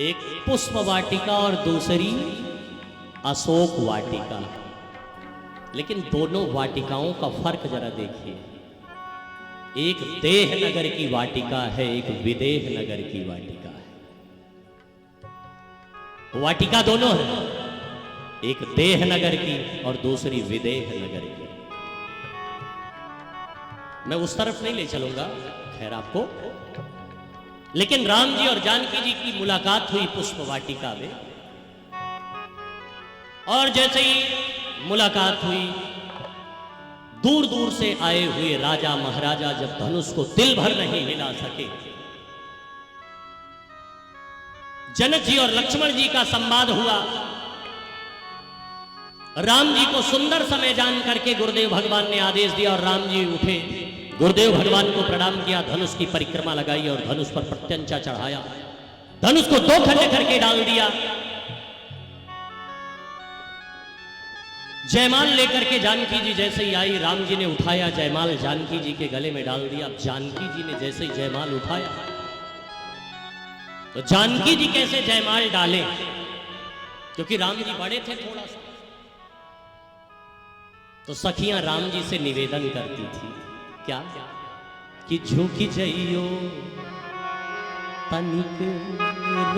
एक पुष्प वाटिका और दूसरी अशोक वाटिका। लेकिन दोनों वाटिकाओं का फर्क जरा देखिए, एक देह नगर की वाटिका है, एक विदेह नगर की वाटिका है। वाटिका दोनों है, एक देह नगर की और दूसरी विदेह नगर की। मैं उस तरफ नहीं ले चलूंगा खैर आपको, लेकिन राम जी और जानकी जी की मुलाकात हुई पुष्प वाटिका में, और जैसे ही मुलाकात हुई, दूर दूर से आए हुए राजा महाराजा जब धनुष को दिल भर नहीं हिला सके, जनक जी और लक्ष्मण जी का संवाद हुआ। राम जी को सुंदर समय जान करके गुरुदेव भगवान ने आदेश दिया और राम जी उठे, गुरुदेव भगवान को प्रणाम किया, धनुष की परिक्रमा लगाई और धनुष पर प्रत्यंचा चढ़ाया, धनुष को दो खंड करके डाल दिया। जयमाल लेकर के जानकी जी जैसे ही आई, राम जी ने उठाया जयमाल, जानकी जी के गले में डाल दिया। जानकी जी ने जैसे ही जयमाल उठाया, तो जानकी जी कैसे जयमाल डाले, क्योंकि राम जी बड़े थे थोड़ा सा, तो सखियां राम जी से निवेदन करती थी क्या कि झुकी जइयो तनिक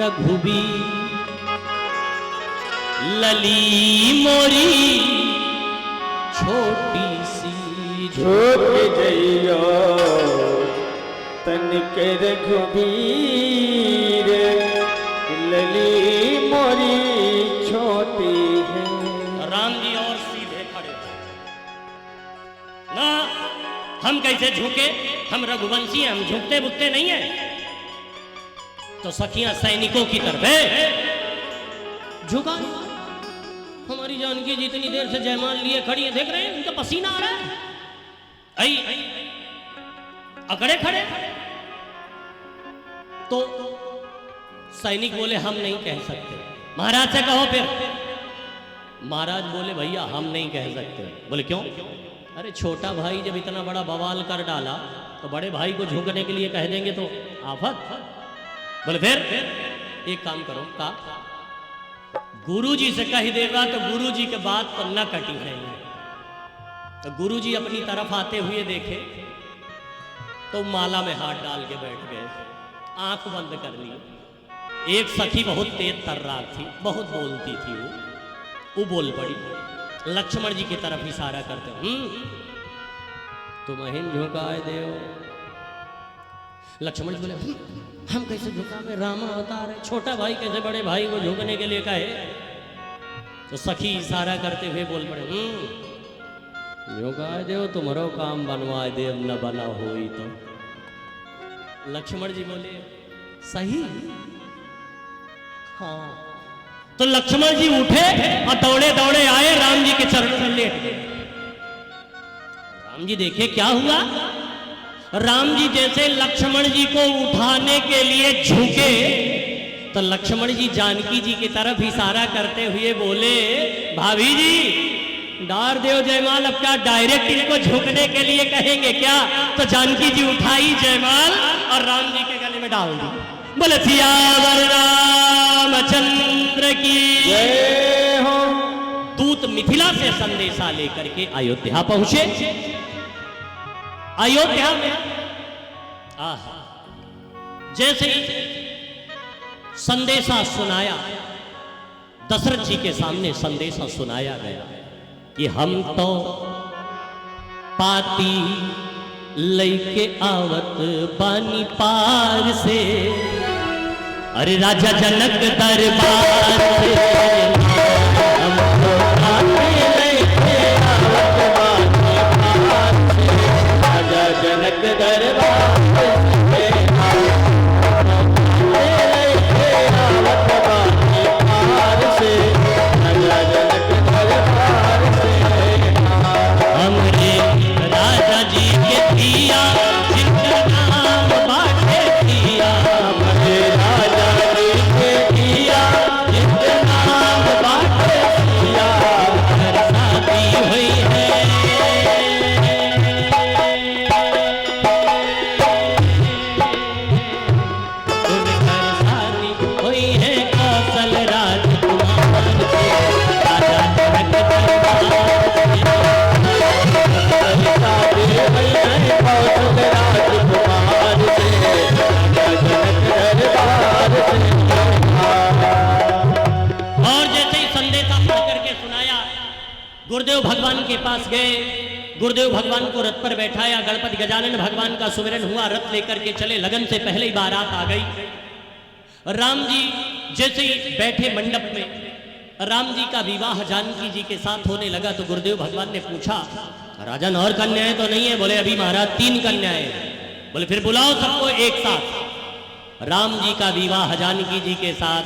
रघुबीर, लली मोरी छोटी सी झुक जइयो तनिक रघुबीर, लली मोरी छोटी है। राम जी और सीधे खड़े ना, हम कैसे झुके, हम रघुवंशी हैं, हम झुकते बुकते नहीं है। तो सखियां सैनिकों की तरफ झुका, हमारी जानकी जी इतनी देर से जयमाल लिए खड़ी है, देख रहे हैं उनका पसीना आ रहा है, आई अकड़े खड़े। तो सैनिक बोले हम नहीं कह सकते, महाराज से कहो फिर। महाराज बोले भैया हम नहीं कह सकते। बोले क्यों? अरे छोटा भाई जब इतना बड़ा बवाल कर डाला तो बड़े भाई को झुकने के लिए कह देंगे तो आफत। बोले फिर एक काम करो, का गुरु जी से कह देगा तो गुरु जी के बात तो न कटी है। तो गुरु जी अपनी तरफ आते हुए देखे तो माला में हाथ डाल के बैठ गए, आंख बंद कर ली। एक सखी बहुत तेज तर्रार थी, बहुत बोलती थी, वो बोल पड़ी लक्ष्मण जी की तरफ इशारा करते, तुम हिन झुकाए देव। लक्ष्मण जी बोले हम कैसे झुकावे, रामा अवतार है, छोटा भाई कैसे बड़े भाई को झुकने के लिए कहे। तो सखी इशारा करते हुए बोल पड़े, झुकाए देव, तुम्हारो काम बनवाए देव, न बना होई तो। लक्ष्मण जी बोले सही, हाँ। तो लक्ष्मण जी उठे और दौड़े दौड़े आए, राम जी के चरणों में लेट गए। राम जी देखे क्या हुआ, राम जी जैसे लक्ष्मण जी को उठाने के लिए झुके तो लक्ष्मण जी जानकी जी की तरफ इशारा करते हुए बोले भाभी जी डार देव जयमाल, अब क्या डायरेक्ट इनको झुकने के लिए कहेंगे क्या? तो जानकी जी उठाई जयमाल और राम जी के गले में डाल दी। बोले सियावर रामचंद्र की जय हो। दूत मिथिला से संदेशा लेकर के अयोध्या पहुंचे। अयोध्या में जैसे ही संदेशा सुनाया, दशरथ जी के सामने संदेशा सुनाया गया कि हम तो पाती लैके आवत बानी पार से, अरे राजा जनक दरबार से, हम तो पाती लैके आवत बानी पार से, राजा जनक दरबार से, लैके आवत बानी पार से, राजा जनक दरबार से। हमरे राजा जी के दिया जिनका नाम बाटे दिया, हमरे राजा जी के दिया जिनका नाम गुरुदेव भगवान के पास गए, गुरुदेव भगवान को रथ पर बैठाया, गणपति गजानन भगवान का सुमिरन हुआ, रथ लेकर के चले, लगन से पहले ही बारात आ गई। राम जी जैसे ही बैठे मंडप में, राम जी का विवाह जानकी जी के साथ होने लगा तो गुरुदेव भगवान ने पूछा, राजन और कन्याएं तो नहीं है? बोले अभी महाराज 3 कन्याएं। बोले फिर बुलाओ सबको एक साथ। राम जी का विवाह जानकी जी के साथ,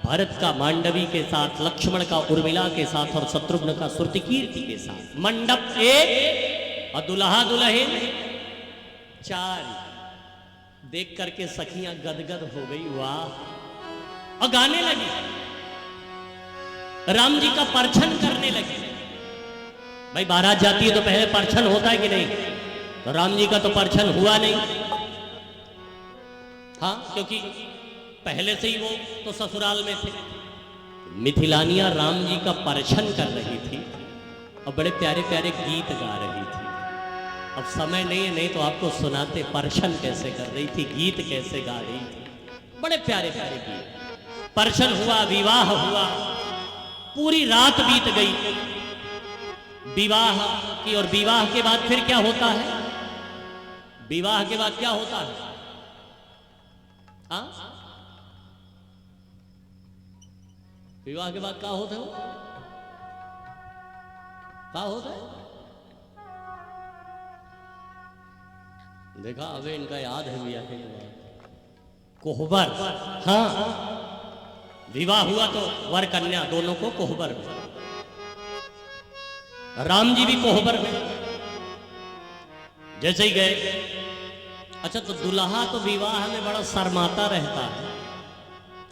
भरत का मांडवी के साथ, लक्ष्मण का उर्मिला के साथ और शत्रुघ्न का श्रुतिकीर्ति के साथ। मंडप 1 और दुल्हा दुल्हन 4। देख करके सखियां गदगद हो गई, वाह, और गाने लगी, राम जी का परछन करने लगे। भाई बारात जाती है तो पहले परछन होता है कि नहीं? तो राम जी का तो परछन हुआ नहीं, हाँ, क्योंकि पहले से ही वो तो ससुराल में थे। मिथिलानियां राम जी का परछन कर रही थी और बड़े प्यारे प्यारे गीत गा रही थी। अब समय नहीं है, नहीं तो आपको सुनाते परछन कैसे कर रही थी, गीत कैसे गा रही थी, बड़े प्यारे प्यारे गीत। परछन हुआ, विवाह हुआ, पूरी रात बीत गई विवाह की। और विवाह के बाद फिर क्या होता है? विवाह के बाद क्या होता है? हाँ, विवाह के बाद क्या होता है? क्या होता है? देखा, अबे इनका याद है भैया के कोहबर। हाँ, विवाह हुआ तो वर कन्या दोनों को कोहबर में, राम जी भी कोहबर में जैसे ही गए। अच्छा, तो दुल्हा तो विवाह में बड़ा शर्माता रहता है,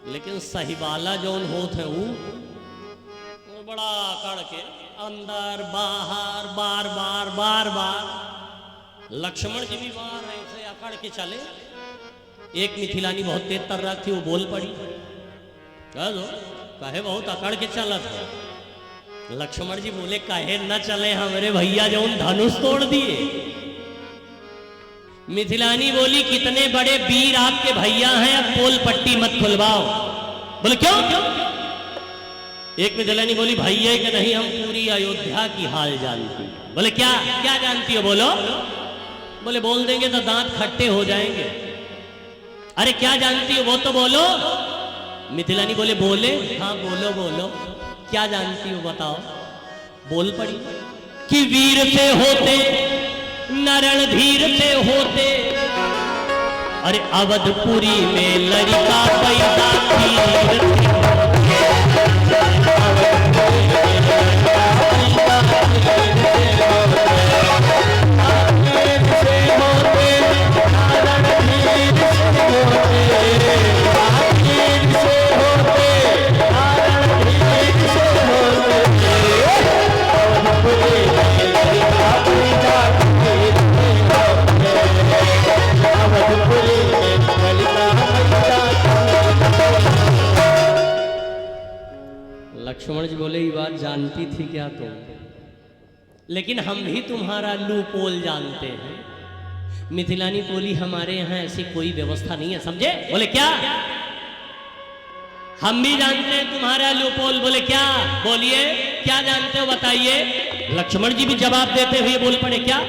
लेकिन सहीवाला जौन होत है वो बड़ा अकड़ के अंदर बाहर बार बार बार बार। लक्ष्मण जी भी बाहर ऐसे अकड़ के चले। एक मिथिलानी बहुत तेज तर्राक थी, वो बोल पड़ी, कहे बहुत अकड़ के चलत है। लक्ष्मण जी बोले, कहे न चले हमारे भैया जो धनुष तोड़ दिए। मिथिलानी बोली, कितने बड़े वीर आपके भैया हैं, अब पोल पट्टी मत खुलवाओ। बोले क्यों? एक मिथिलानी बोली, भैया के नहीं, हम पूरी अयोध्या की हाल जानती। बोले क्या क्या जानती हो? बोलो। बोले बोल देंगे तो दांत खट्टे हो जाएंगे। अरे क्या जानती हो वो तो बोलो। मिथिलानी बोले, बोले हाँ बोलो बोलो, क्या जानती हो बताओ। बोल पड़ी कि वीर से होते नरण धीर से होते, अरे अवधपुरी में लड़का पैदा थी। लक्ष्मण जी बोले, ये बात जानती थी क्या तुम? लेकिन हम भी तुम्हारा लूपोल जानते हैं। मिथिलानी बोली, हमारे यहाँ ऐसी कोई व्यवस्था नहीं है, समझे? बोले क्या? हम भी जानते हैं तुम्हारा लूपोल। बोले क्या? बोलिए क्या जानते हो बताइए। लक्ष्मण जी भी जवाब देते हुए बोल पड़े, क्या?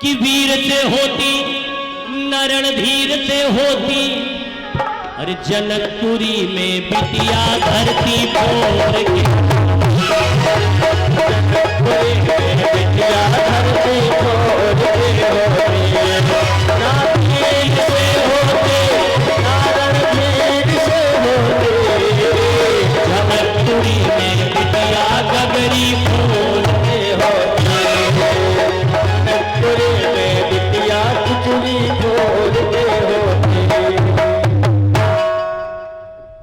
कि वीर से होती नरण धीर से होती, अरे जनकपुरी में बिटिया धरती भोर की। जनकपुरी में बिटिया धरती भोर की, नारद से होते नारद धीर से होते, जनकपुरी में बिटिया गगरी भोर के होते, जनकपुरी में बिटिया खिचड़ी भोर के होते।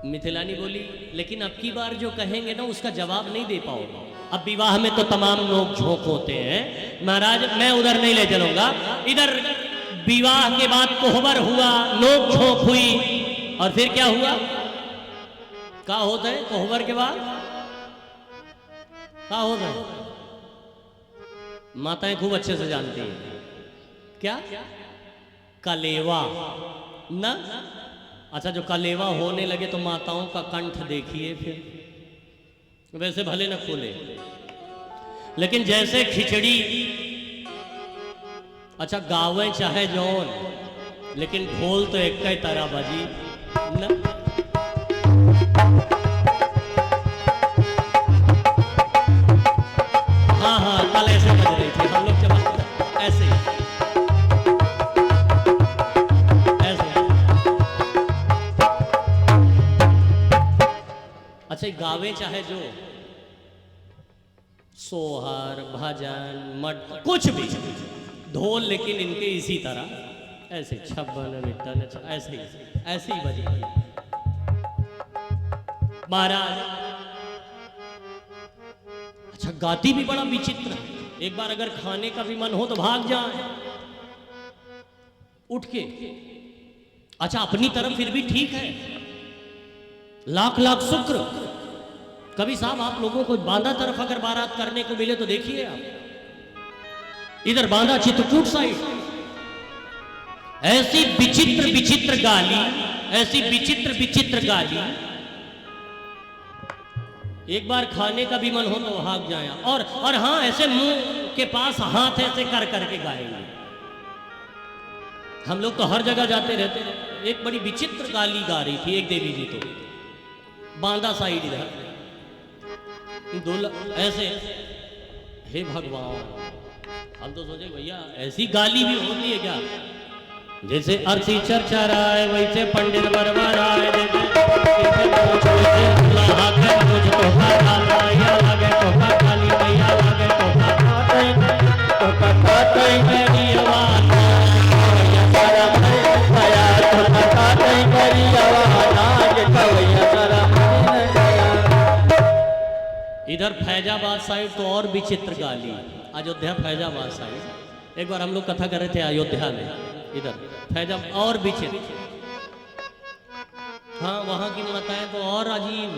मिथिलानी बोली, लेकिन अब की बार जो कहेंगे ना उसका जवाब नहीं दे पाओगे। अब विवाह में तो तमाम नोक झोंक होते हैं महाराज, मैं उधर नहीं ले चलूंगा। इधर विवाह के बाद कोहबर हुआ, नोक झोंक हुई, और फिर क्या हुआ? क्या होता है कोहबर के बाद? क्या होता है? माताएं खूब अच्छे से जानती हैं। क्या? कलेवा ना। अच्छा, जो कलेवा होने लगे तो माताओं का कंठ देखिए, फिर वैसे भले न खोले। लेकिन जैसे खिचड़ी, अच्छा गावे चाहे जौन, लेकिन ढोल तो एक ही तरह बजी न। हाँ हाँ कल ऐसे बज रही थी, हम लोग जब ऐसे ऐसे। अच्छा गावे चाहे जो सोहर भजन मठ कुछ भी, ढोल लेकिन इनके इसी तरह ऐसे छप्पन मिट्टन ऐसे ही बजेगी। महाराज अच्छा गाती भी बड़ा विचित्र है। एक बार अगर खाने का भी मन हो तो भाग जाए उठ के। अच्छा अपनी तरफ फिर भी ठीक है, लाख लाख शुक्र। कभी साहब आप लोगों को बांदा तरफ अगर बारात करने को मिले तो देखिए आप, इधर बांदा चित्रकूट साइड ऐसी विचित्र विचित्र गाली, ऐसी विचित्र विचित्र गाली। एक बार खाने का भी मन हो तो भाग जाए। और हाँ ऐसे मुंह के पास हाथ ऐसे कर करके गाएंगे। हम लोग तो हर जगह जाते रहते हैं। एक बड़ी विचित्र गाली गा रही थी एक देवी जी, तो बांदा साइड इधर ऐसे। हे भगवान, हम तो सोचे भैया ऐसी गाली भी होती है क्या? जैसे अरसी चर्चा राय वैसे पंडित बरबर आए, इधर फैजाबाद साइड तो और विचित्र गाली। अयोध्या फैजाबाद साइड एक बार हम लोग कथा कर रहे थे अयोध्या में, इधर फैजाबाद और विचित्र। हाँ वहां की माताएं तो और अजीब।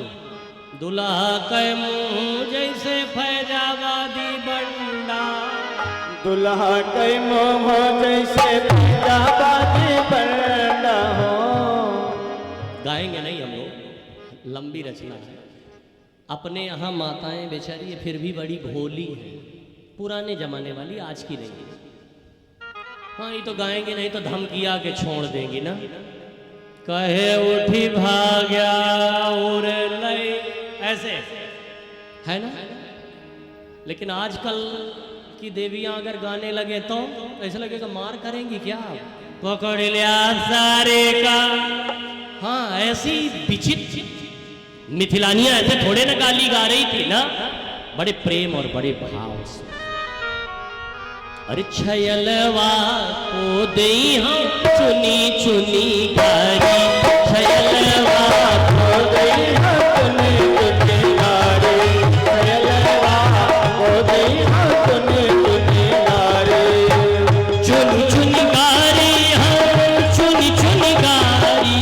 दुल्हा के मुंह जैसे फैजाबादी बंडा, दुल्हा के मुंह जैसे फैजाबादी बंडा हो। गाएंगे नहीं हम लोग, लंबी रचना है। अपने यहाँ माताएं बेचारी फिर भी बड़ी भोली है, पुराने जमाने वाली, आज की नहीं। हाँ ये तो गाएंगे नहीं तो धमकिया के छोड़ देंगी ना। कहे उठी भाग्या और लय, ऐसे है ना। लेकिन आजकल की देवियां अगर गाने लगे तो ऐसा लगेगा मार करेंगी क्या, पकड़ लिया सारे का। हाँ ऐसी विचित्र मिथिलानियां ऐसे थोड़े ना गाली गा रही थी ना, बड़े प्रेम और बड़े भाव से। अरे छयलवा को देई हम चुनी चुनी गारी, छयलवा को देई हम चुनी चुनी गारी, छयलवा को देई हम चुनी चुनी गारी। चुनी चुनी गारी हम चुनी चुनी गारी,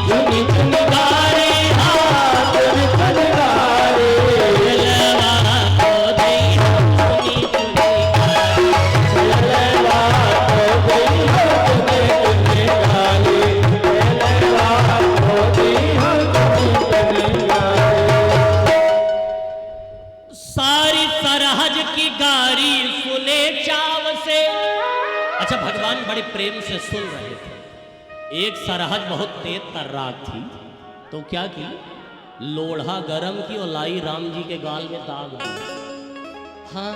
चुनी चुनी गारी हम चुनी चुनी गारी। छयलवा को देई हम चुनी चुनी गारी, छयलवा को देई हम चुनी चुनी गारी, छयलवा को देई हम चुनी चुनी गारी। सारी सरहज की गारी सुने चाव से। अच्छा भगवान बड़े प्रेम से सुन रहे थे। एक सरहज बहुत तेज तर्राक थी, तो क्या की लोढ़ा गरम की और लाई राम जी के गाल में दाग दी। हाँ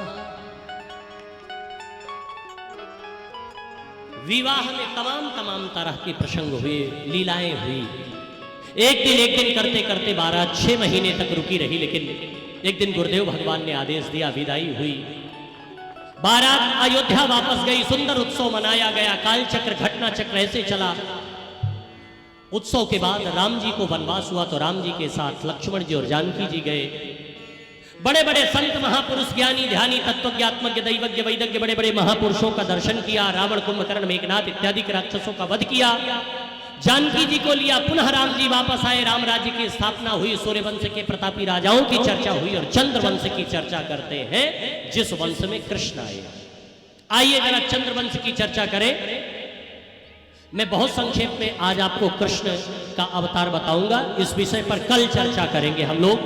विवाह में तमाम तरह के प्रसंग हुए, लीलाएं हुई। एक दिन करते करते बारात 6 महीने तक रुकी रही। लेकिन एक दिन गुरुदेव भगवान ने आदेश दिया, विदाई हुई। बारात अयोध्या वापस गई, सुंदर उत्सव मनाया गया। काल चक्र घटना चक्र ऐसे चला। उत्सव के बाद राम जी को वनवास हुआ तो राम जी के साथ लक्ष्मण जी और जानकी जी गए। बड़े बड़े संत महापुरुष, ज्ञानी ध्यानी, तत्वज्ञात्मज्ञ, दैवज्ञ, वैदज्ञ, बड़े बड़े महापुरुषों का दर्शन किया। रावण, कुंभकर्ण, मेघनाथ इत्यादि के राक्षसों का वध किया। जानकी जी को लिया, पुनः राम जी वापस आए। राम राज्य की स्थापना हुई। सूर्यवंश के प्रतापी राजाओं की चर्चा हुई और चंद्रवंश की चर्चा करते हैं, जिस वंश में कृष्ण आए। आइए जरा चंद्रवंश की चर्चा करें। मैं बहुत संक्षेप में आज आपको कृष्ण का अवतार बताऊंगा। इस विषय पर कल चर्चा करेंगे हम लोग,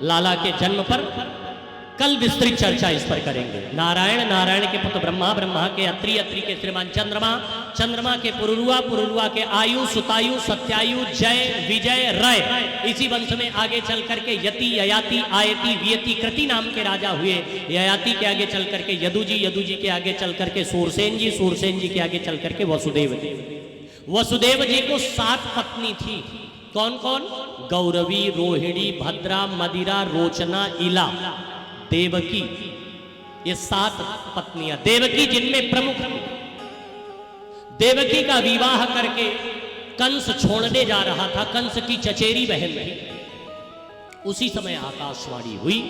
लाला के जन्म पर। कल विस्तृत चर्चा इस पर करेंगे। नारायण, नारायण के पुत्र ब्रह्मा, ब्रह्मा के अत्रि, अत्रि के श्रीमान चंद्रमा, चंद्रमा के पुरुरुआ, पुरुरुआ के आयु, सुतायु, सत्यायु, जय, विजय, रय। इसी वंश में आगे चल करके यति, ययाति, आयति, वियति, कृति नाम के राजा हुए। ययाति के आगे चल करके यदु जी, यदु जी के आगे चल करके सूरसेन जी, सूरसेन जी के आगे चल करके वसुदेव जी। वसुदेव जी को 7 पत्नी थी। कौन कौन? गौरवी, रोहिणी, भद्रा, मदिरा, रोचना, इला, देवकी। ये 7 पत्नियां देवकी जिनमें प्रमुख थी। देवकी का विवाह करके कंस छोड़ने जा रहा था। कंस की चचेरी बहन थी। उसी समय आकाशवाणी हुई।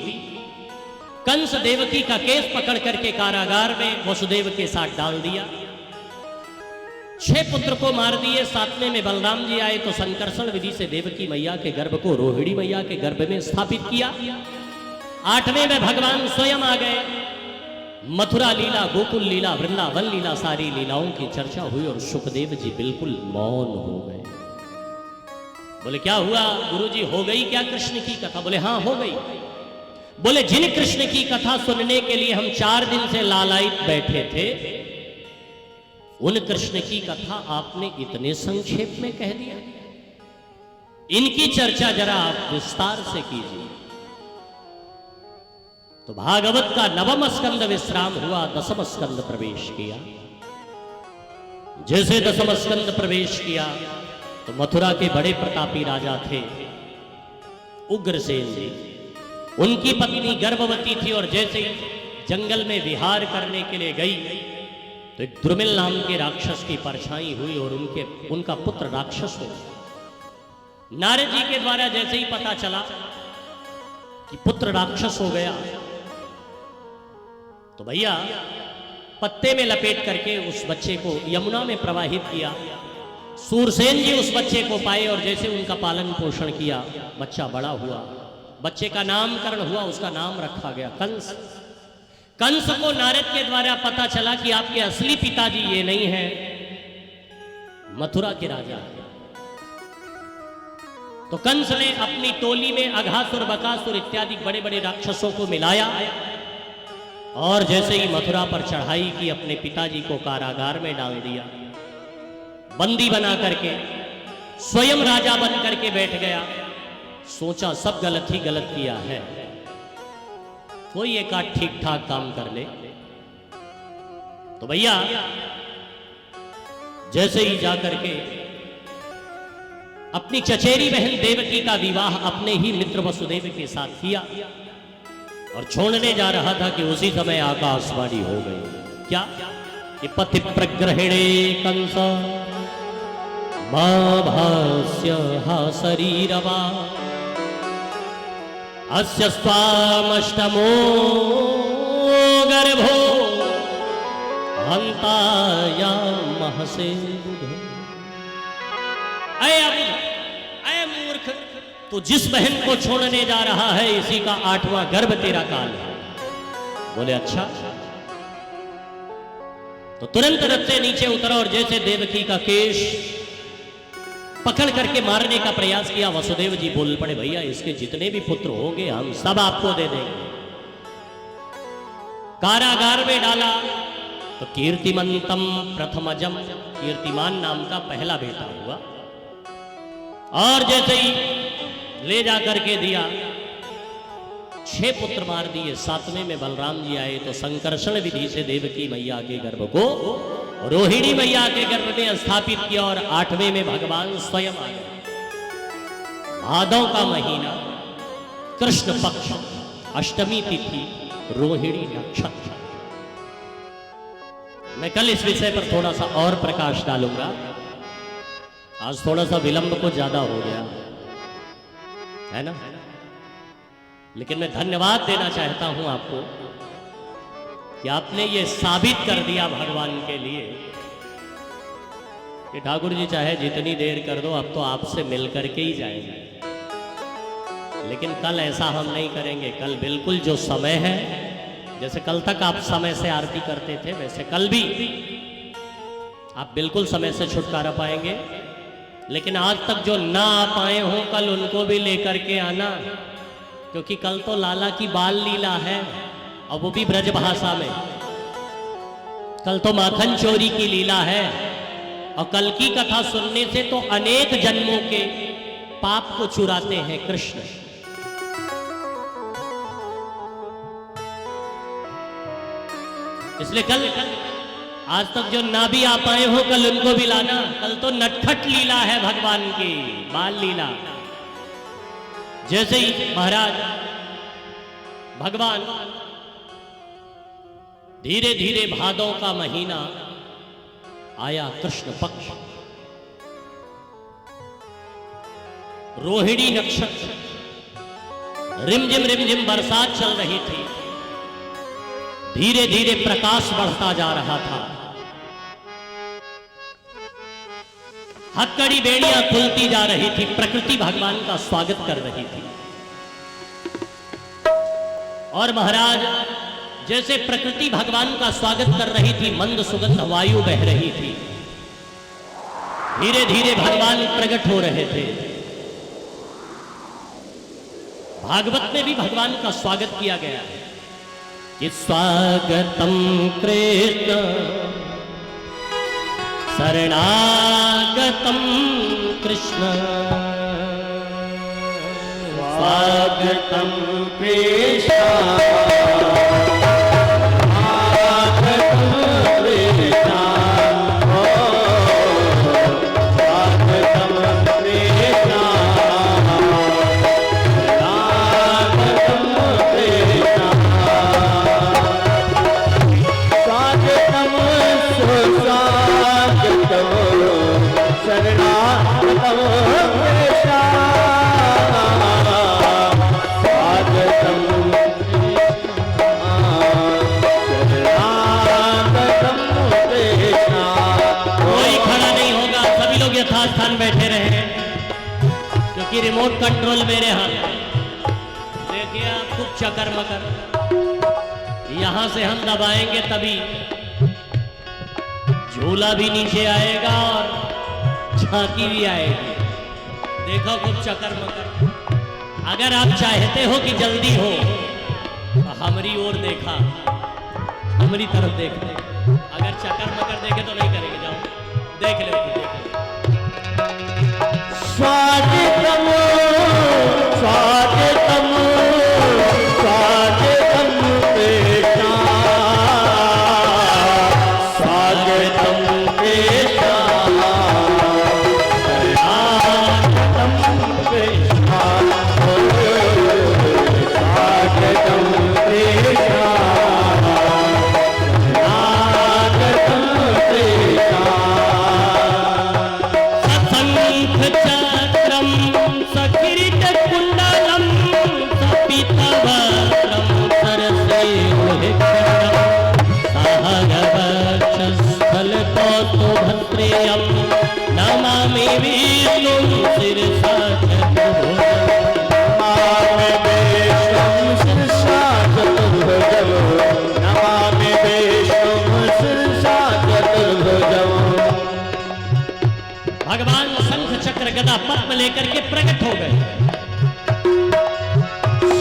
कंस देवकी का केस पकड़ करके कारागार में वसुदेव के साथ डाल दिया। 6 पुत्र को मार दिए। 7वें में बलराम जी आए तो संकर्षण विधि से देवकी मैया के गर्भ को रोहिणी मैया के गर्भ में स्थापित किया। 8वें में भगवान स्वयं आ गए। मथुरा लीला, गोकुल लीला, वृंदावन लीला, सारी लीलाओं की चर्चा हुई और सुखदेव जी बिल्कुल मौन हो गए। बोले क्या हुआ गुरुजी, हो गई क्या कृष्ण की कथा? बोले हाँ हो गई। बोले जिन कृष्ण की कथा सुनने के लिए हम 4 दिन से लालायित बैठे थे, उन कृष्ण की कथा आपने इतने संक्षेप में कह दिया। इनकी चर्चा जरा आप विस्तार से कीजिए। तो भागवत का 9वां स्कंद विश्राम हुआ, 10वां स्कंद प्रवेश किया। जैसे 10वां स्कंद प्रवेश किया तो मथुरा के बड़े प्रतापी राजा थे उग्रसेन जी। उनकी पत्नी गर्भवती थी और जैसे ही जंगल में विहार करने के लिए गई तो एक द्रुमिल नाम के राक्षस की परछाई हुई और उनका पुत्र राक्षस हो। नारद जी के द्वारा जैसे ही पता चला कि पुत्र राक्षस हो गया तो भैया पत्ते में लपेट करके उस बच्चे को यमुना में प्रवाहित किया। सूरसेन जी उस बच्चे को पाए और जैसे उनका पालन पोषण किया, बच्चा बड़ा हुआ। बच्चे का नामकरण हुआ, उसका नाम रखा गया कंस। कंस को नारद के द्वारा पता चला कि आपके असली पिताजी ये नहीं है, मथुरा के राजा है। तो कंस ने अपनी टोली में अघासुर, बकासुर इत्यादि बड़े बड़े राक्षसों को मिलाया और जैसे ही मथुरा पर चढ़ाई की, अपने पिताजी को कारागार में डाल दिया। बंदी बना करके स्वयं राजा बन करके बैठ गया। सोचा सब गलत ही गलत किया है, कोई एक आध ठीक ठाक काम कर ले। तो भैया जैसे ही जाकर के अपनी चचेरी बहन देवकी का विवाह अपने ही मित्र वसुदेव के साथ किया और छोड़ने जा रहा था कि उसी समय आकाशवाणी हो गई। क्या? कि पति प्रग्रहिणे कंस मां भास्य हा शरीरवा अस्य स्वामष्टमो गर्भो हंतायाम महसे बुधो। अय मूर्ख, तो जिस बहन को छोड़ने जा रहा है इसी का 8वां गर्भ तेरा काल है। बोले अच्छा। तो तुरंत रथ से नीचे उतरा और जैसे देवकी का केश पकड़ करके मारने का प्रयास किया। वसुदेव जी बोल पड़े, भैया इसके जितने भी पुत्र होंगे हम सब आपको दे देंगे। कारागार में डाला तो कीर्तिमंतम प्रथमजम, कीर्तिमान नाम का पहला बेटा हुआ। और जैसे ही ले जा करके दिया, 6 पुत्र मार दिए। 7वें में बलराम जी आए तो संकर्षण विधि से देवकी मैया के गर्भ को रोहिणी मैया के गर्भ में स्थापित किया और 8वें में भगवान स्वयं आए। भादव का महीना, कृष्ण पक्ष, अष्टमी तिथि, रोहिणी नक्षत्र। मैं कल इस विषय पर थोड़ा सा और प्रकाश डालूंगा। आज थोड़ा सा विलंब को ज्यादा हो गया है ना, लेकिन मैं धन्यवाद देना चाहता हूं आपको कि आपने ये साबित कर दिया भगवान के लिए कि ठाकुर जी चाहे जितनी देर कर दो, अब तो आपसे मिल करके ही जाएंगे। लेकिन कल ऐसा हम नहीं करेंगे। कल बिल्कुल जो समय है, जैसे कल तक आप समय से आरती करते थे, वैसे कल भी आप बिल्कुल समय से छुटकारा पाएंगे। लेकिन आज तक जो ना आ पाए हों, कल उनको भी लेकर के आना। क्योंकि कल तो लाला की बाल लीला है और वो भी ब्रज भाषा में। कल तो माखन चोरी की लीला है और कल की कथा सुनने से तो अनेक जन्मों के पाप को चुराते हैं कृष्ण। इसलिए कल आज तक जो ना भी आ पाए हो कल उनको भी लाना। कल तो नटखट लीला है भगवान की, बाल लीला। जैसे ही महाराज भगवान धीरे धीरे भादों का महीना आया, कृष्ण पक्ष, रोहिणी नक्षत्र, रिमझिम बरसात चल रही थी। धीरे धीरे प्रकाश बढ़ता जा रहा था। हथकड़ी बेड़ियां खुलती जा रही थी। प्रकृति भगवान का स्वागत कर रही थी। और महाराज जैसे प्रकृति भगवान का स्वागत कर रही थी, मंद सुगंध वायु बह रही थी। धीरे धीरे भगवान प्रकट हो रहे थे। भागवत में भी भगवान का स्वागत किया गया है कि स्वागतम कृष्ण शरणागतम कृष्ण, स्वागतम कृष्ण यथास्थान बैठे रहे क्योंकि रिमोट कंट्रोल मेरे हाथ। देखिए आप खूब चकर मकर, यहां से हम दबाएंगे तभी झूला भी नीचे आएगा और झांकी भी आएगी। देखो खूब चकर मकर। अगर आप चाहते हो कि जल्दी हो तो हमारी ओर देखा, हमारी तरफ देख ले। अगर चकर मकर देखे तो नहीं करेंगे। जाओ देख ले, देख ले। स्वागतम स्वागतम स्वागतम कृष्ण, स्वागतम कृष्ण शरणागतम कृष्ण, स्वागतम कृष्ण शरणागतम कृष्ण। चक्रम सकीर्त कुंडलम सपितवक्त्रम सरसेवहिक्षणम सहगवक्षस्थल कौस्तुभत्रेयम नमामि विष्णुं शिरसा चतुर्भुजम्। नमामि विष्णुं शिरसा चतुर्भुजम्। भगवान शंख चक्र गदा पद्म लेकर के प्रकट हो गए।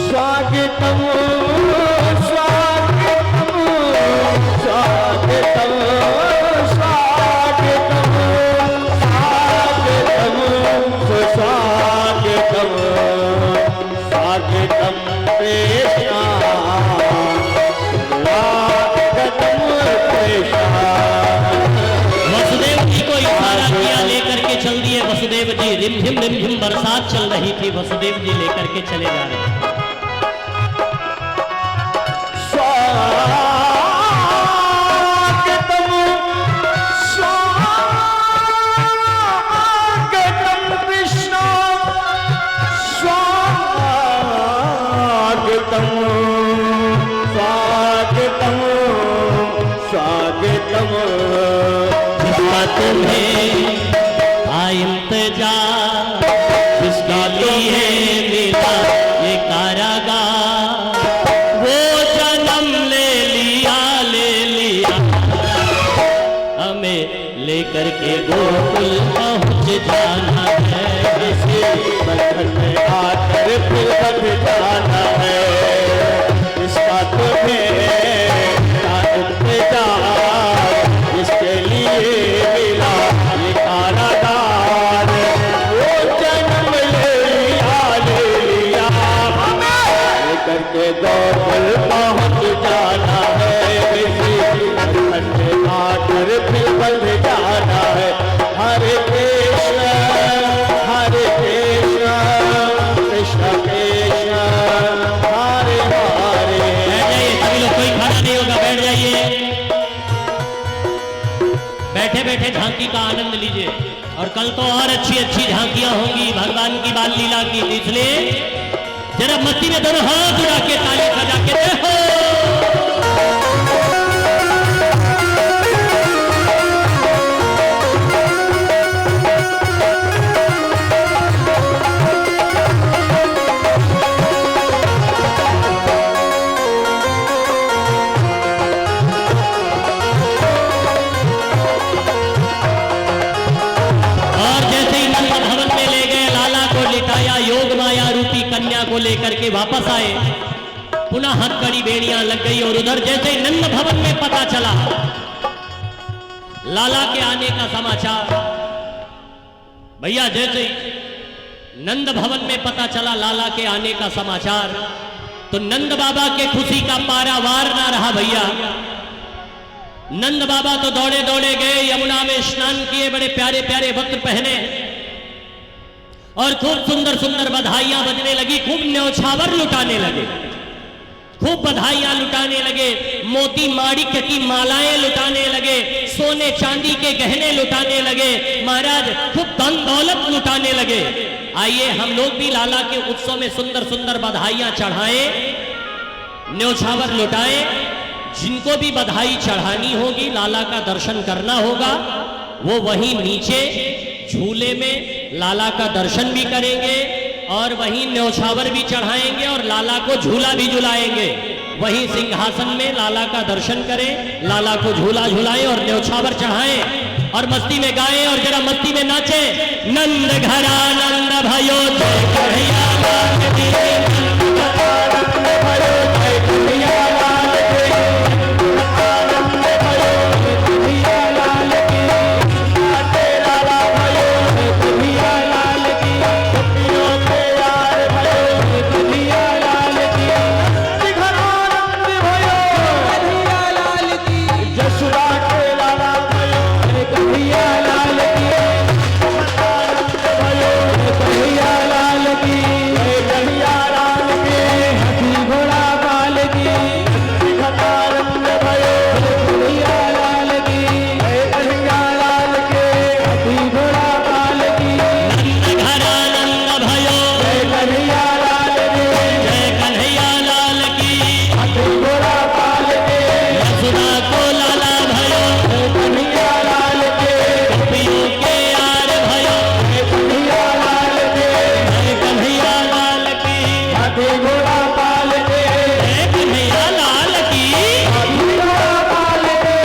स्वागतम स्वागतम स्वागतम स्वागतम स्वागतम स्वागतम स्वागतम कृष्ण, स्वागतम कृष्ण। वसुदेव जी को इशारा किया, लेकर के चल दिए वसुदेव जी। रिमझिम बरसात चल रही थी, वसुदेव जी लेकर के चले जा रहे थे। स्वागतम स्वागतम कृष्ण, स्वागतम स्वागतम स्वागतम। किस्मत में इंतजार जिसका लिए मिला ये बंधन में आकर फिर बंध जाना है। इसका तुम्हें क्या इंतजार, इसके लिए मिला ये कारागार। वो जन्म ले लिया करके दौड़ पहुंच जाना है। बंधन में आकर फिर बंध जाना है। हरे कृष्ण कृष्ण कृष्ण हरे हरे। बैठ जाइए सभी लोग, कोई खड़ा नहीं होगा, बैठ जाइए। बैठे बैठे झांकी का आनंद लीजिए। और कल तो और अच्छी अच्छी झांकियां होंगी भगवान की बाल लीला की, इसलिए जरा मस्ती में दोनों हाथ उड़ा के ताली बजा के देखो। को लेकर के वापस आए, पुनः हथकड़ी बेड़ियां लग गई। और उधर जैसे नंद भवन में पता चला लाला के आने का समाचार, भैया जैसे नंद भवन में पता चला लाला के आने का समाचार, तो नंद बाबा के खुशी का पारावार ना रहा भैया। नंद बाबा तो दौड़े दौड़े गए, यमुना में स्नान किए, बड़े प्यारे प्यारे वस्त्र पहने और खूब सुंदर सुंदर बधाइयां बजने लगी, खूब न्यौछावर लुटाने लगे, खूब बधाइयां लुटाने लगे, मोती माणिक्य की मालाएं लुटाने लगे, सोने चांदी के गहने लुटाने लगे, महाराज खूब धन दौलत लुटाने लगे। आइए हम लोग भी लाला के उत्सव में सुंदर सुंदर बधाइयां चढ़ाएं, न्यौछावर लुटाएं। जिनको भी बधाई चढ़ानी होगी, लाला का दर्शन करना होगा, वो वहीं नीचे झूले में लाला का दर्शन भी करेंगे और वहीं न्यौछावर भी चढ़ाएंगे और लाला को झूला भी झुलाएंगे। वहीं सिंहासन में लाला का दर्शन करें, लाला को झूला झुलाएं और न्यौछावर चढ़ाएं और मस्ती में गाएं और जरा मस्ती में नाचें। नंद घरा नंद भयो जय कन्हैया लाल की, नंद घरा नंद भयो जय कन्हैया लाल की, आनंद भयो जय कन्हैया लाल की, तेरा भयो जय कन्हैया लाल की, गोपियों के यार भयो जय कन्हैया लाल की, नंद घरा नंद भयो कन्हैया लाल की, यशोदा के लाला भयो जय कन्हैया लाल की, आनंद भयो जय कन्हैया लाल की, जय कन्हैया लाल की, हाथी घोड़ा बाल की, आनंद भयो जय कन्हैया लाल की, जय कन्हैया लाल के, हाथी घोड़ा बाल की, नंद घरा नंद भयो जय कन्हैया लाल की, जय कन्हैया लाल की, हाथी घोड़ा बाल के, यशोदा को लाला भयो जय कन्हैया लाल के, गोपियों के यार भयो जय कन्हैया लाल के, जय कन्हैया लाल की, हाथी घोड़ा बाल के, जय कन्हैया लाल की, हाथी घोड़ा बाल के।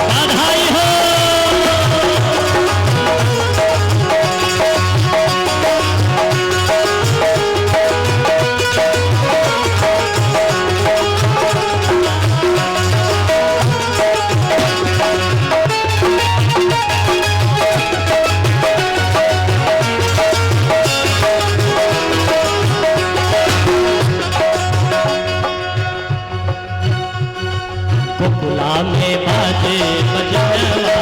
बधाई हो। गोकुला में बाजे बजनवा,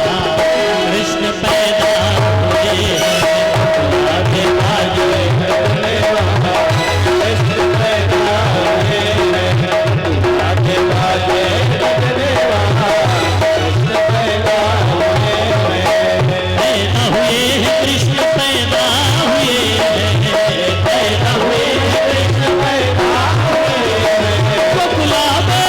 कृष्ण पैदा हुए हैं। गोकुला में बाजे बजनवा, कृष्ण पैदा हुए हैं। गोकुला में बाजे बजनवा, कृष्ण पैदा हुए हैं। पैदा हुए हैं कृष्ण पैदा हुए हैं, पैदा हुए हैं कृष्ण पैदा हुए हैं। गोकुला में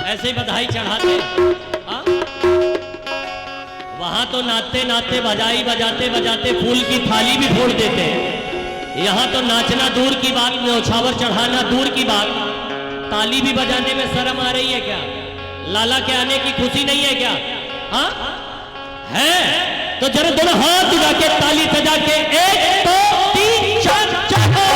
ऐसे ही बधाई चढ़ाते। हाँ? वहां तो नाचते नाचते बजाई बजाते बजाते फूल की थाली भी फोड़ देते हैं। यहाँ तो नाचना दूर की बात, न्यौछावर चढ़ाना दूर की बात, ताली भी बजाने में शर्म आ रही है क्या? लाला के आने की खुशी नहीं है क्या? हाँ है तो जरा दोनों हाथ उठा के ताली सजा के 1 2 3 4 चाहो।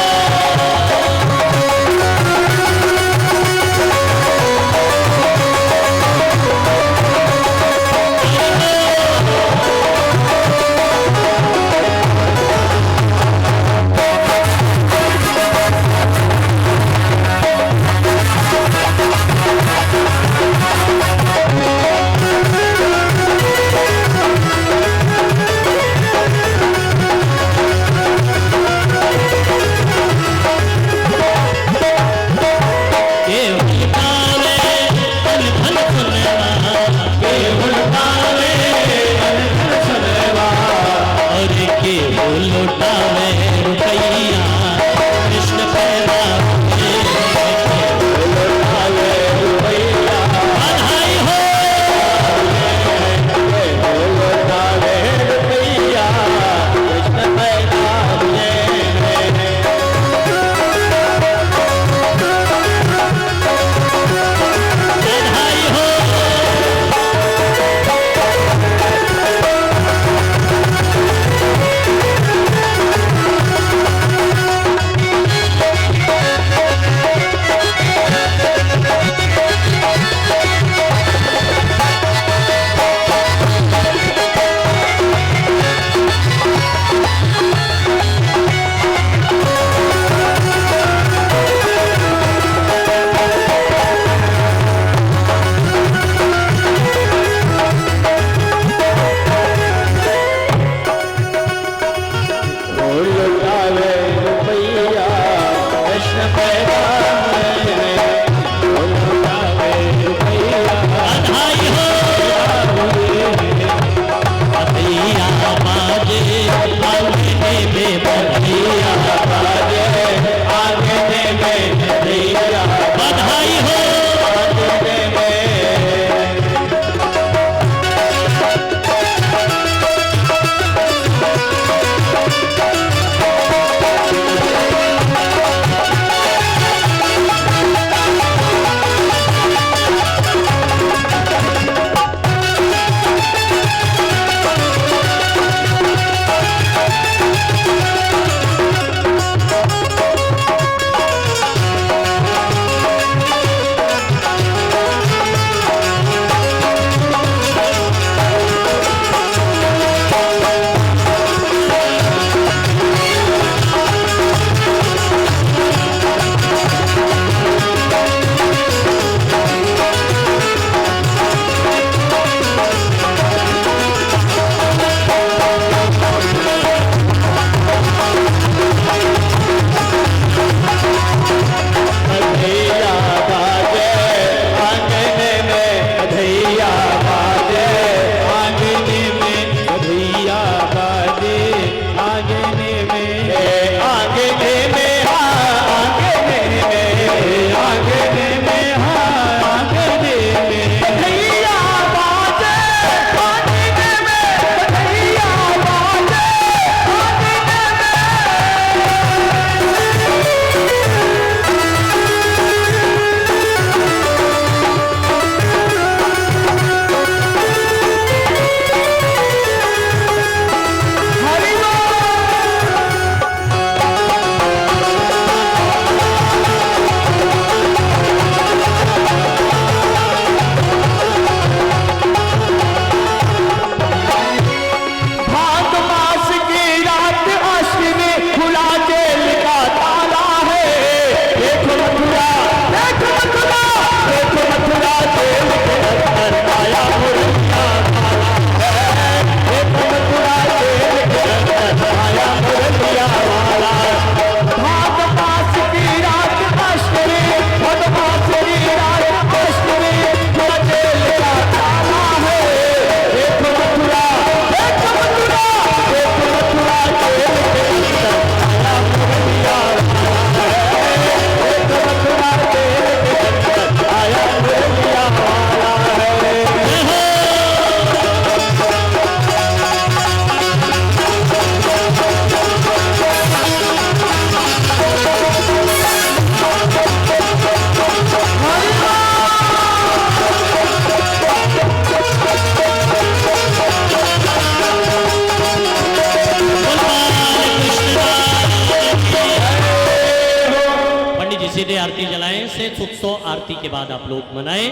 आरती के बाद आप लोग मनाएं।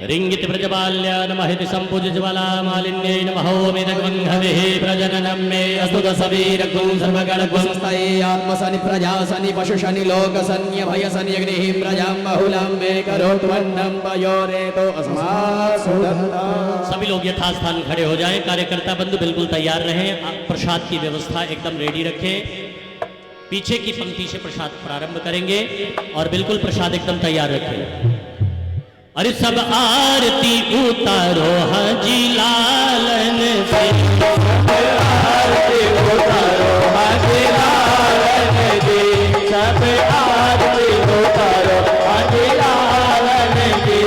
रिंगित प्रजबाल्या नमहित संपूज ज्वाला मालिन्ये नमहोमिदग्वंहवे प्रजननं मे अस्तु दशवीरगुं सर्वगणगुं स्तये आत्मसनि प्रजासनि पशुशनि लोकसन्य भयसनि अग्निः प्रजां बहुलां मे करोत्वन्नं पयोरेतो अस्मात् सुदत्ता। सभी लोग यथास्थान खड़े हो जाएं। कार्यकर्ता बंधु बिल्कुल तैयार रहें। आप प्रसाद की व्यवस्था एकदम रेडी रखें। पीछे की पंक्ति से प्रसाद प्रारंभ करेंगे और बिल्कुल प्रसाद एकदम तैयार रखें। अरे सब आरती उतारो हाजी लालन से, सब आरती उतारो हाजी लालन की, सब आरती उतारो हाजी लालन की।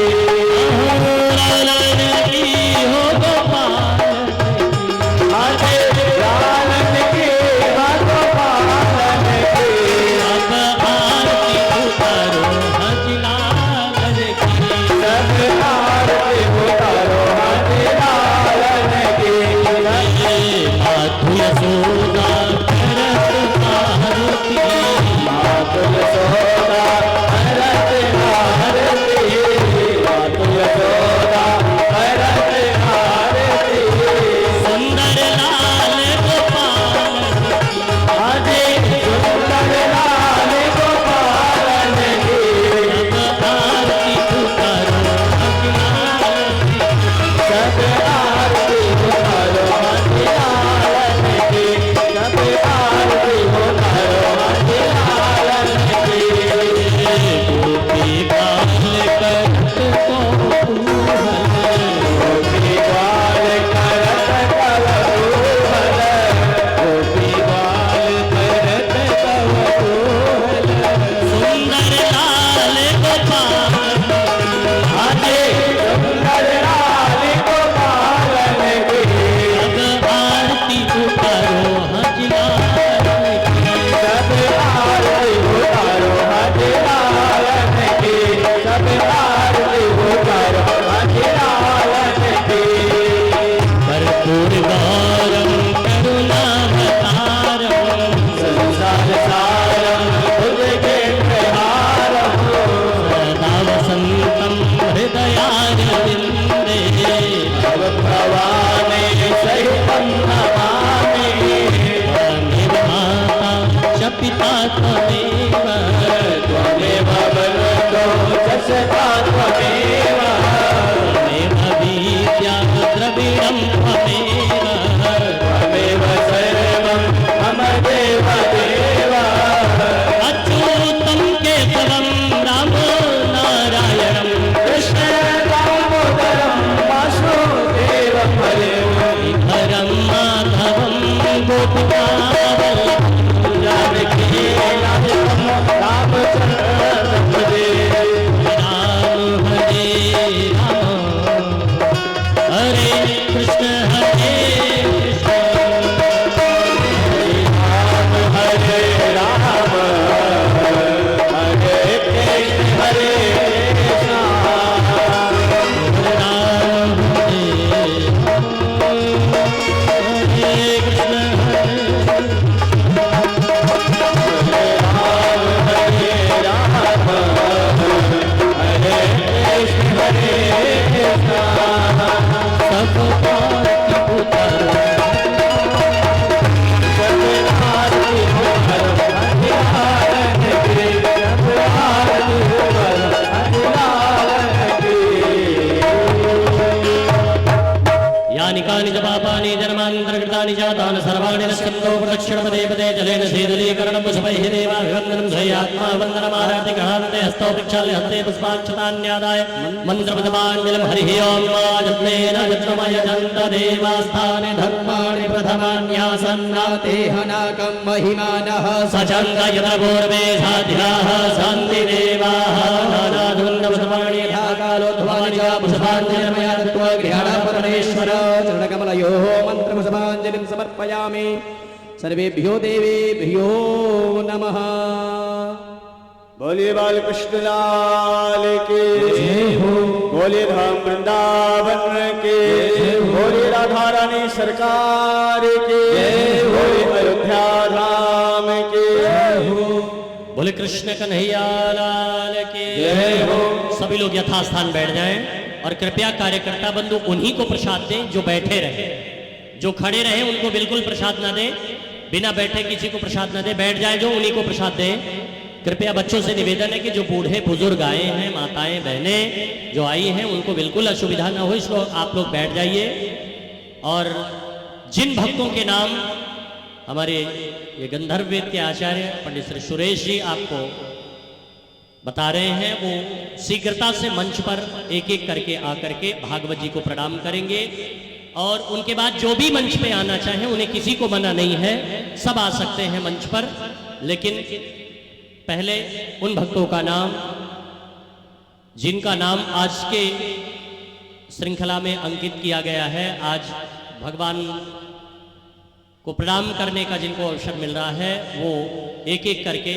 लालन की हो गोपाल हाजी लालन की हो गोपालन की। सब आरती उतारो हाजी लालन की, सब आरती उतारो हाजी लालन की। माधु यशोदा भरत आरती, मातु यशोदा भरत आरती, मातु यशोदा भरत आरती। सुंदर लाल गोपाल हाजी सुंदर लाल गोपालन की। सब आरती उतारो हाजी लालन की। सब आरती उतारो हाजी लालन की, सब आरती उतारो हाजी लालन की। गोपी बाल करत को पूहल, गोपी बाल करत तव कोहल, गोपी बाल करत तव कोहल। सुंदर लाल गोपाल हाजी सुंदर लाल गोपालन की। सब आरती उतारो हाजी लालन की। सब आरती उतारो हाजी लालन की, सब आरती उतारो हाजी लालन की। कर्पूर गौरम करुणावतारम, संसार सारं भुजगे प्रहारं, सदा वसन्तं हृदयारविन्दे। भव भवानी सहितं नमामि। त्वमेव माता च पिता त्वमेव, त्वमेव बलतो जसता त्वमेव, त्वमेव विद्या द्रविणं त्वमेव, त्वमेव सर्वं मम देव देव। अच्युतं केशवं रामो नारायणं, कृष्ण दामोदरं वासुदेवं हरे। हरं माधवं गोपिकावल्लभं, जानकी नायकं रामचन्द्र भजे। राम हरे राम हरे कृष्ण हरे कृष्ण, राम हरे राम हरे कृष्ण हरे कृष्ण। राम हरे कृष्ण सब आरती उतारो यानि कानि च पापानि जन्मान्तरकृतानि जातानि सर्वाणि नश्यन्तो प्रदक्षिणपदे पदे जलेन शीतलीकरणं पुष्पैः देवाभिवन्दनं ध्वयात्मा वन्दनमाराति गृहान्ते हस्तौ प्रक्षाल्य हस्ते पुष्पाक्षतान्यादाय मन्त्रपदमाञ्जलिं हरिः ॐ मा जप्नेन जप्नमयजन्त देवास्थाने धर्माणि प्रथमान्यासन्नातेहनाकं महिमानः सचन्द यत्र पूर्वे साध्याः सन्ति देवाः नानाधुन्दपुष्पाणि यथा कालोद्भवानि च पुष्पाञ्जलिर्मया दत्त्वा गृहाणा परमेश्वर चरणकमलयोः मन्त्रपुष्पाञ्जलिं समर्पयामि। सर्वेभ्यो देवेभ्यो नमः। बोलिए बालकृष्ण लाल की, बोलिए धाम वृंदावन के, बोलिए राधा रानी सरकार की, बोलिए अयोध्या धाम की। बोले कृष्ण कन्हैया लाल की जय हो। सभी लोग यथास्थान बैठ जाएं और कृपया कार्यकर्ता बंधु उन्हीं को प्रसाद दें जो बैठे रहे। जो खड़े रहे उनको बिल्कुल प्रसाद ना दें, बिना बैठे किसी को प्रसाद ना दें। बैठ जाए जो उन्हीं को प्रसाद दें। कृपया बच्चों से निवेदन है कि जो बूढ़े बुजुर्ग आए हैं, माताएं बहनें जो आई हैं, उनको बिल्कुल असुविधा ना हो, इसलिए आप लोग बैठ जाइए। और जिन भक्तों के नाम हमारे ये गंधर्व वेद के आचार्य पंडित श्री सुरेश जी आपको बता रहे हैं, वो शीघ्रता से मंच पर एक एक करके आकर के भागवत जी को प्रणाम करेंगे। और उनके बाद जो भी मंच पे आना चाहें, उन्हें किसी को मना नहीं है, सब आ सकते हैं मंच पर। लेकिन पहले उन भक्तों का नाम जिनका नाम आज के श्रृंखला में अंकित किया गया है, आज भगवान को प्रणाम करने का जिनको अवसर मिल रहा है, वो एक एक करके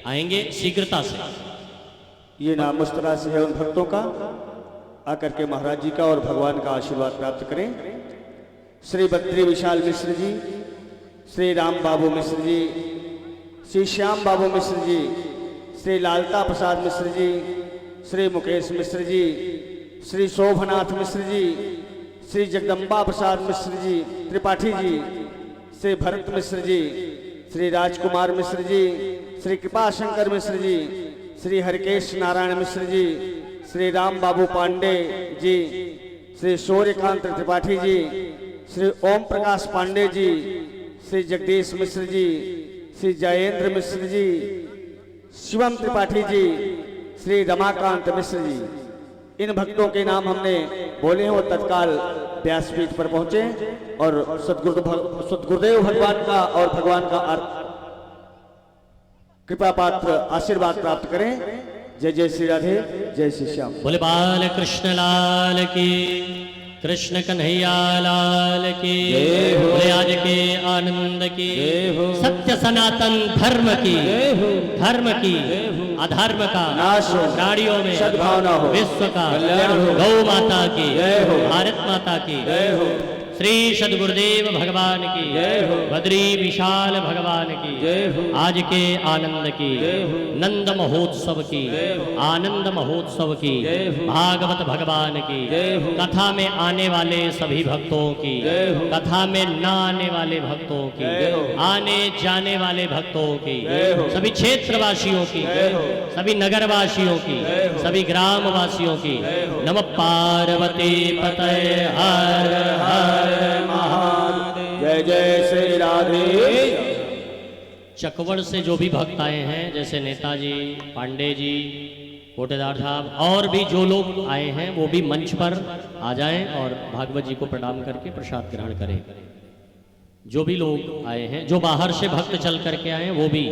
आएंगे शीघ्रता से। ये नाम उस तरह से है उन भक्तों का, आकर के महाराज जी का और भगवान का आशीर्वाद प्राप्त करें। श्री बद्री विशाल मिश्र जी, श्री राम बाबू मिश्र जी, श्री श्याम बाबू मिश्र जी, श्री लालता प्रसाद मिश्र जी, श्री मुकेश मिश्र जी, श्री शोभनाथ मिश्र जी, श्री जगदम्बा प्रसाद मिश्र जी त्रिपाठी जी, श्री भरत मिश्र जी, श्री राजकुमार मिश्र जी, श्री कृपा शंकर मिश्र जी, श्री हरकेश नारायण मिश्र जी, श्री राम बाबू पांडे जी, श्री सूर्यकांत त्रिपाठी जी, श्री ओम प्रकाश पांडे जी, श्री जगदीश मिश्र जी, श्री जयेंद्र मिश्र जी, शिवम त्रिपाठी जी, श्री रमाकांत मिश्र जी। इन भक्तों के नाम हमने बोले हैं, वो तत्काल व्यासपीठ पर पहुंचे और सदगुरुदेव भगवान का और भगवान का कृपा पात्र आशीर्वाद प्राप्त करें। जय जय श्री राधे, जय श्री श्याम। बोले बाल कृष्ण लाल की, कृष्ण कन्हैया लाल की, बोले आज के आनंद की, सत्य सनातन धर्म की, धर्म की अधर्म का नाश हो, प्राणियों में सद्भावना हो, विश्व का कल्याण हो, गौ माता की, हो, भारत माता की, हो, श्री सदगुरुदेव भगवान की, बद्री विशाल भगवान की, आज के आनंद की, नंद महोत्सव की, आनंद महोत्सव की, भागवत भगवान की, कथा में आने वाले सभी भक्तों की, कथा में न आने वाले भक्तों की, आने जाने वाले भक्तों की, सभी क्षेत्रवासियों की, सभी नगरवासियों की, सभी ग्रामवासियों की। नमः पार्वती पतये हर हर महादेव। जय जय श्री राधे। चकवड़ से जो भी भक्त आए हैं, जैसे नेताजी, पांडे जी, कोटेदार साहब और भी जो लोग आए हैं, वो भी मंच पर आ जाएं और भागवत जी को प्रणाम करके प्रसाद ग्रहण करें। जो भी लोग आए हैं, जो बाहर से भक्त चल करके आए हैं, वो भी